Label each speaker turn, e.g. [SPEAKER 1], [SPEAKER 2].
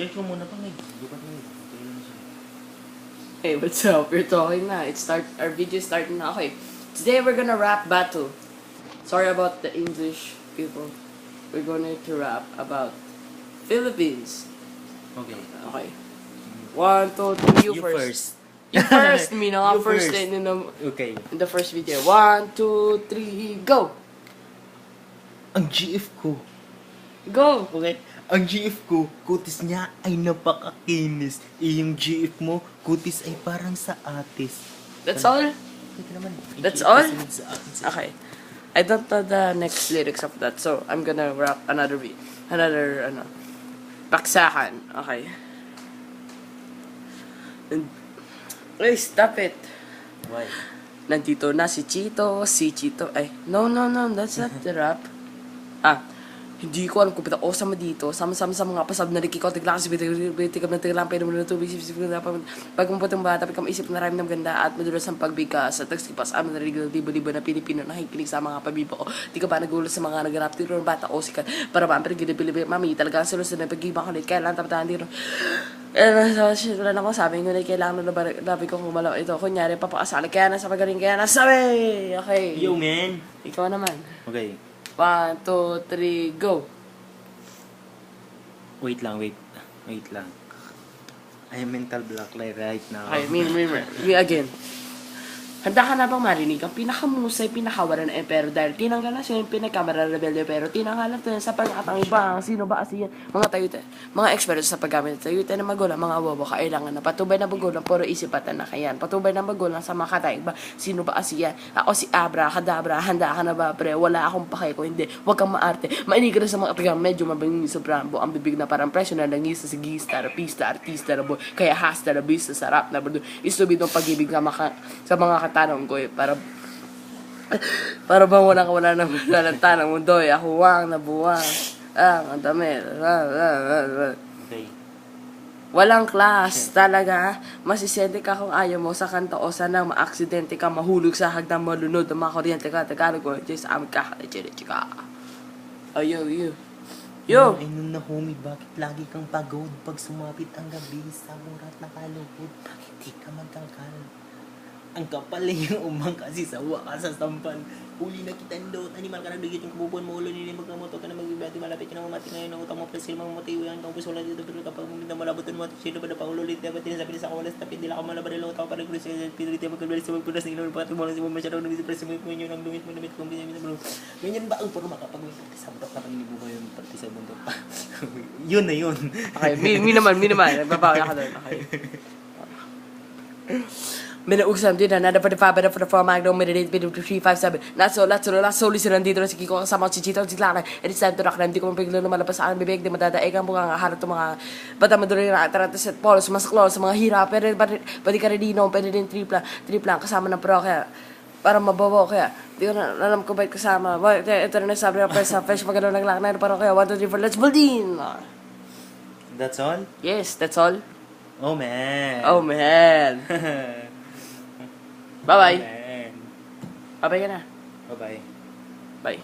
[SPEAKER 1] Check ko muna pang gubat mo.
[SPEAKER 2] Hey, what's up? We're talking na. Our video is starting na. Okay. Today we're gonna rap battle. Sorry about the English people. We're going to rap about Philippines.
[SPEAKER 1] Okay.
[SPEAKER 2] Okay. 1, 2, 3, you first. You first, me na
[SPEAKER 1] You
[SPEAKER 2] first
[SPEAKER 1] first. Okay.
[SPEAKER 2] in the first video. 1, 2, 3, go!
[SPEAKER 1] Ang GF ko.
[SPEAKER 2] Go!
[SPEAKER 1] Okay. Ang GF ko, kutis niya ay napakakinis. Yung GF mo, kutis ay parang sa atis.
[SPEAKER 2] That's all?
[SPEAKER 1] Ito naman.
[SPEAKER 2] That's all? Okay. I don't know the next lyrics of that, so I'm gonna rap another baksakan. Okay. Hey, stop it.
[SPEAKER 1] Why?
[SPEAKER 2] Nandito na si Chito. Ay, no, that's not the rap. Hindi ko alam kung pita o sama dito. Sama-sama sa mga pasab na rikiko. Tigla kasi bitikab ng tilang. Pero mo na tubig. Pag maputong bata, pagkam isip na rhyme ng ganda at madulas ang pagbigas. At nagsipas amin na rigil libo-libo na Pilipino na nakikinig sa mga pabibo ko. Di ka ba nagulat sa mga naganap tiro ng bata o sikat. Para ba ang pinagilipilipin. Mami, talaga ang sulos na pag-ibang kulit. Kailan tapatahan dito. Wala na ko sabi ko na kailangan na labi ko kumalaw ito. Kunyari, papakasali. Kaya nasa pagaling. Kaya nasabi. Okay.
[SPEAKER 1] Yo, man.
[SPEAKER 2] Ikaw naman.
[SPEAKER 1] Okay.
[SPEAKER 2] 1, 2, 3, go!
[SPEAKER 1] Wait lang. I am mental block right now.
[SPEAKER 2] Okay, me again. Handa ka na bang marinig ang pinakamusay, pinakawaran na pero dahil tinanggal na siya yung pinagkamera rebelde pero tinanggalan to sa pagkatang ibang sino ba kasi yan? Mga tayute, mga experts sa paggamit tayute na magulang, mga bobo, kailangan na patubay na magulang, puro isipatan na kayan. Patubay na magulang sa mga kataig ba? Sino ba kasi yan? Ako si Abra, Kadabra, handa ka na ba pre? Wala akong pake ko, hindi. Huwag kang maarte. Mainig ka na sa mga tagang medyo mabangin sa brambo. Ang bibig na parang presyo na langis sa gista, artista, artista na boy. Kaya hasta na bis sa sarap na bro. Istubid ng pag-ibig sa mga tanong ko para bang wala nang tanong mundo ako wang nabuwang ang dami
[SPEAKER 1] Okay.
[SPEAKER 2] walang class talaga masisente ka kung ayaw mo sa kanta o sanang maaksidente ka mahulog sa hagdang malunod na mga kuryente ka Tagalog ko just amin ka chika yo
[SPEAKER 1] Ay nun na homie, bakit lagi kang pagod pag sumapit ang gabi sa murat na kalugod? Bakit di ka magkakal? Ang kapal yung umang kasi sawa ka sa sampan. Huli na kitandot, animal ka na dugit yung kabubuan mo ulo nila magkamoto ka na magbibati malapit ka na mamati ngayon ang utang mo presil mga motiwo yan kung puso lang dito pero kapag muminda malabutan mo at sino ba na paulo ulit dapat tinasabi sa kawalas tapit nila ka malabar nila utang parang kulis yung pinriti magkabalis sa magpunas ng ilong pati mo lang si mama siya daw nabisi presil mo yun ang dumit mo namit kung binyamin na bro ganyan ba ang puro makapag sa bundok na pangilibo ko yung pati sa bundok pa yun na yun
[SPEAKER 2] okay mi naman nagbabawi ka doon okay Minaugsam din na nada for the 5 for the 4 Magno Meditate Video 357 Not so listen nandito na si Kiko kasama ko si Chito si Clara and it's time to rock na hindi ko mapigil na malabas sa aking bibig di madadaig ang bunga harap ng mga bata maduloy na tarata set polos masaklo sa mga hirap pero pwede ka rin dino pwede din tripla kasama ng pro kaya para mababaw kaya di ko na alam ko ba't kasama ito na sabi ng press fresh pag gano'n lang na parang kaya 1, 2, 3, 4 let's buildin
[SPEAKER 1] That's all?
[SPEAKER 2] yes that's all
[SPEAKER 1] Oh man
[SPEAKER 2] Bye-bye.
[SPEAKER 1] Man.
[SPEAKER 2] Bye-bye ka na.
[SPEAKER 1] Bye-bye.
[SPEAKER 2] Bye.